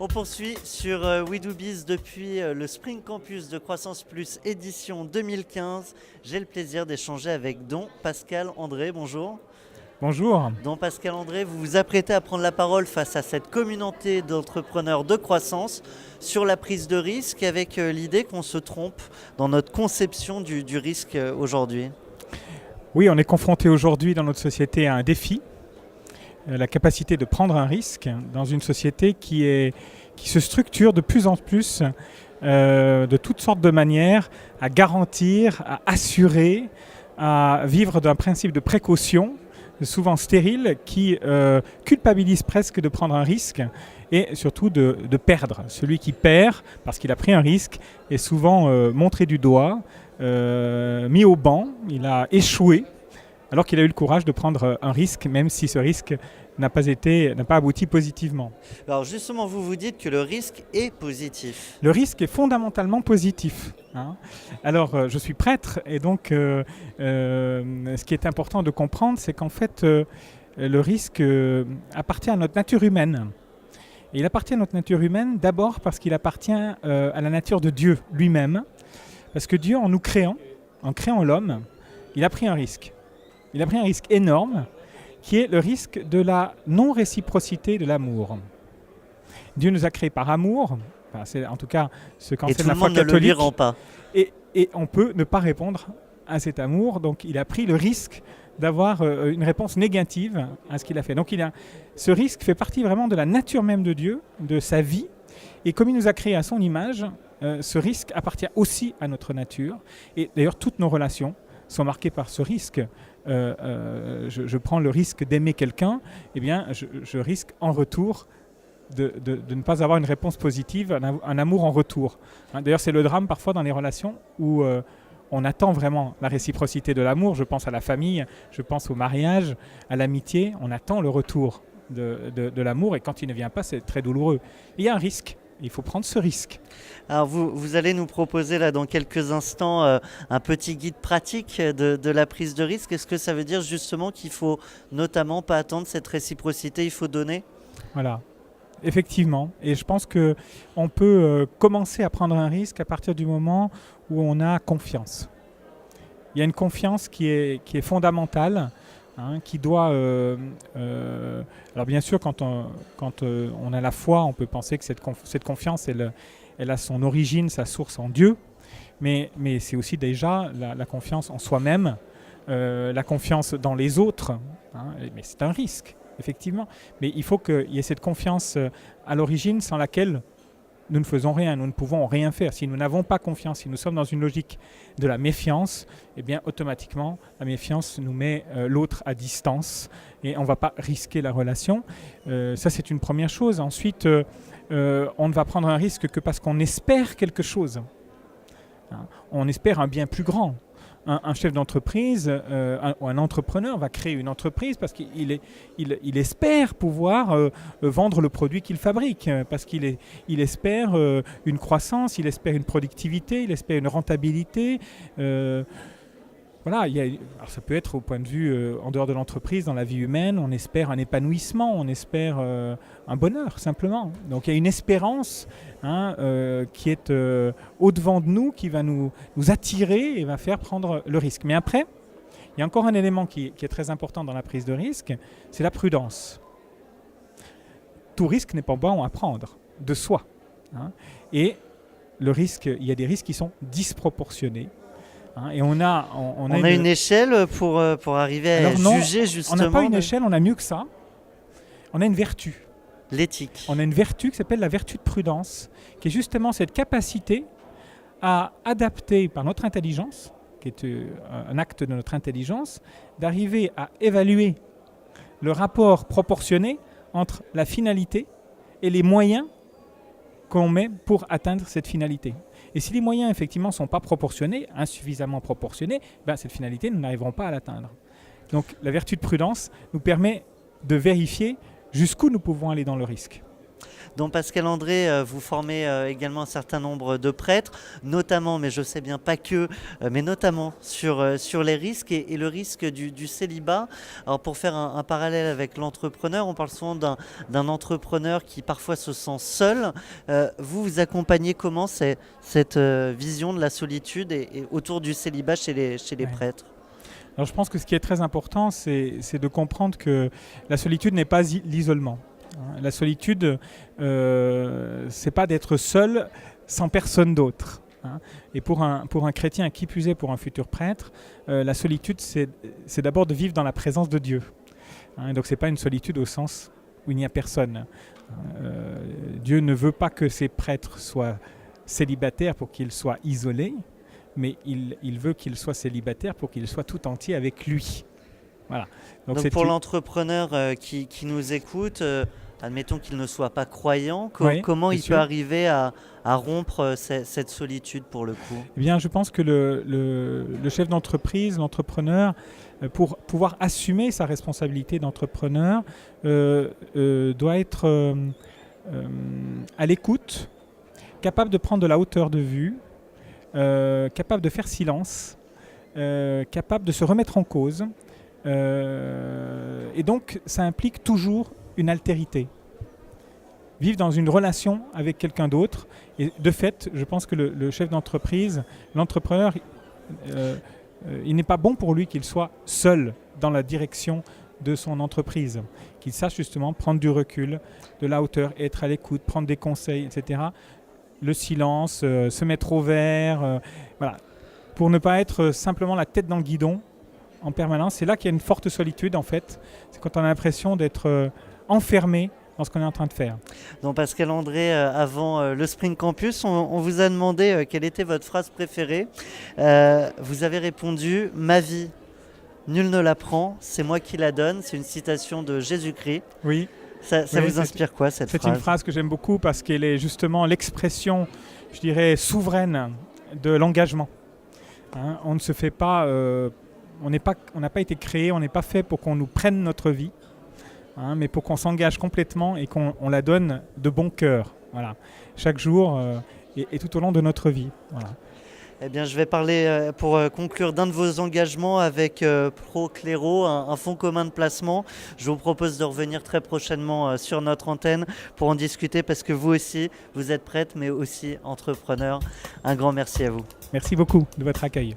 On poursuit sur WeDoBiz depuis le Spring Campus de Croissance Plus édition 2015. J'ai le plaisir d'échanger avec Don Pascal André. Bonjour. Bonjour. Don Pascal André, vous vous apprêtez à prendre la parole face à cette communauté d'entrepreneurs de croissance sur la prise de risque avec l'idée qu'on se trompe dans notre conception du risque aujourd'hui. Oui, on est confronté aujourd'hui dans notre société à un défi, la capacité de prendre un risque dans une société qui se structure de plus en plus de toutes sortes de manières à garantir, à assurer, à vivre d'un principe de précaution souvent stérile qui culpabilise presque de prendre un risque et surtout de perdre. Celui qui perd parce qu'il a pris un risque est souvent montré du doigt, mis au banc, il a échoué alors qu'il a eu le courage de prendre un risque, même si ce risque n'a pas abouti positivement. Alors justement, vous dites que le risque est positif. Le risque est fondamentalement positif. Alors, je suis prêtre et donc ce qui est important de comprendre, c'est qu'en fait, le risque appartient à notre nature humaine. Et il appartient à notre nature humaine d'abord parce qu'il appartient à la nature de Dieu lui-même. Parce que Dieu, en créant l'homme, il a pris un risque. Il a pris un risque énorme qui est le risque de la non-réciprocité de l'amour. Dieu nous a créés par amour, c'est en tout cas ce qu'enseigne la foi catholique. Et tout le monde ne le lui rend pas. Et on peut ne pas répondre à cet amour, donc il a pris le risque d'avoir une réponse négative à ce qu'il a fait. Donc ce risque fait partie vraiment de la nature même de Dieu, de sa vie, et comme il nous a créés à son image, ce risque appartient aussi à notre nature, et d'ailleurs toutes nos relations sont marquées par ce risque. Je prends le risque d'aimer quelqu'un, eh bien je risque en retour de ne pas avoir une réponse positive, un amour en retour. D'ailleurs, c'est le drame parfois dans les relations où on attend vraiment la réciprocité de l'amour. Je pense à la famille, je pense au mariage, à l'amitié. On attend le retour de l'amour et quand il ne vient pas, c'est très douloureux. Il y a un risque. Il faut prendre ce risque. Alors vous allez nous proposer là dans quelques instants un petit guide pratique de la prise de risque. Est-ce que ça veut dire justement qu'il faut notamment pas attendre cette réciprocité, il faut donner ? Voilà, effectivement. Et je pense qu'on peut commencer à prendre un risque à partir du moment où on a confiance. Il y a une confiance qui est fondamentale. Qui doit... alors bien sûr, quand on a la foi, on peut penser que cette confiance, elle a son origine, sa source en Dieu, mais c'est aussi déjà la confiance en soi-même, la confiance dans les autres, mais c'est un risque, effectivement. Mais il faut qu'il y ait cette confiance à l'origine sans laquelle nous ne faisons rien, nous ne pouvons rien faire. Si nous n'avons pas confiance, si nous sommes dans une logique de la méfiance, eh bien automatiquement, la méfiance nous met l'autre à distance et on ne va pas risquer la relation. Ça, c'est une première chose. Ensuite, on ne va prendre un risque que parce qu'on espère quelque chose. On espère un bien plus grand. Un chef d'entreprise ou un entrepreneur va créer une entreprise parce qu'il espère pouvoir vendre le produit qu'il fabrique, parce qu'il espère une croissance, il espère une productivité, il espère une rentabilité. Voilà, alors ça peut être au point de vue en dehors de l'entreprise, dans la vie humaine, on espère un épanouissement, on espère un bonheur simplement. Donc il y a une espérance qui est au-devant de nous, qui va nous attirer et va faire prendre le risque. Mais après, il y a encore un élément qui est très important dans la prise de risque, c'est la prudence. Tout risque n'est pas bon à prendre de soi. Et le risque, il y a des risques qui sont disproportionnés. Et on a une échelle pour arriver à juger justement. On n'a pas une échelle, on a mieux que ça. On a une vertu. L'éthique. On a une vertu qui s'appelle la vertu de prudence, qui est justement cette capacité à adapter par notre intelligence, qui est un acte de notre intelligence, d'arriver à évaluer le rapport proportionné entre la finalité et les moyens qu'on met pour atteindre cette finalité. Et si les moyens, effectivement, ne sont pas proportionnés, insuffisamment proportionnés, cette finalité, nous n'arriverons pas à l'atteindre. Donc, la vertu de prudence nous permet de vérifier jusqu'où nous pouvons aller dans le risque. Donc Pascal André, vous formez également un certain nombre de prêtres, notamment, mais je sais bien pas que, mais notamment sur les risques et le risque du célibat. Alors pour faire un parallèle avec l'entrepreneur, on parle souvent d'un entrepreneur qui parfois se sent seul. Vous accompagnez comment cette vision de la solitude et autour du célibat chez les prêtres? Alors je pense que ce qui est très important, c'est de comprendre que la solitude n'est pas l'isolement. La solitude, c'est pas d'être seul sans personne d'autre. Et pour un chrétien, qui plus est pour un futur prêtre, la solitude, c'est d'abord de vivre dans la présence de Dieu. Donc c'est pas une solitude au sens où il n'y a personne. Dieu ne veut pas que ses prêtres soient célibataires pour qu'ils soient isolés, mais il veut qu'ils soient célibataires pour qu'ils soient tout entiers avec lui. Voilà. Donc pour l'entrepreneur qui nous écoute, admettons qu'il ne soit pas croyant, comment il peut arriver à rompre cette solitude pour le coup? Eh bien, je pense que le chef d'entreprise, l'entrepreneur, pour pouvoir assumer sa responsabilité d'entrepreneur, doit être à l'écoute, capable de prendre de la hauteur de vue, capable de faire silence, capable de se remettre en cause. Et donc, ça implique toujours une altérité. Vivre dans une relation avec quelqu'un d'autre. Et de fait, je pense que le chef d'entreprise, l'entrepreneur, il n'est pas bon pour lui qu'il soit seul dans la direction de son entreprise. Qu'il sache justement prendre du recul, de la hauteur, être à l'écoute, prendre des conseils, etc. Le silence, se mettre au vert, voilà. Pour ne pas être simplement la tête dans le guidon en permanence. C'est là qu'il y a une forte solitude en fait. C'est quand on a l'impression d'être enfermé dans ce qu'on est en train de faire. Donc Pascal André, avant le Spring Campus, on vous a demandé quelle était votre phrase préférée. Vous avez répondu « Ma vie, nul ne la prend, c'est moi qui la donne ». C'est une citation de Jésus-Christ. Oui. Ça vous inspire quoi cette phrase? C'est une phrase que j'aime beaucoup parce qu'elle est justement l'expression, je dirais, souveraine de l'engagement. On ne se fait pas... on n'a pas été créé, on n'est pas fait pour qu'on nous prenne notre vie, mais pour qu'on s'engage complètement et qu'on la donne de bon cœur, voilà, chaque jour et tout au long de notre vie. Voilà. Eh bien, je vais parler, pour conclure, d'un de vos engagements avec Procléro, un fonds commun de placement. Je vous propose de revenir très prochainement sur notre antenne pour en discuter parce que vous aussi, vous êtes prête, mais aussi entrepreneur. Un grand merci à vous. Merci beaucoup de votre accueil.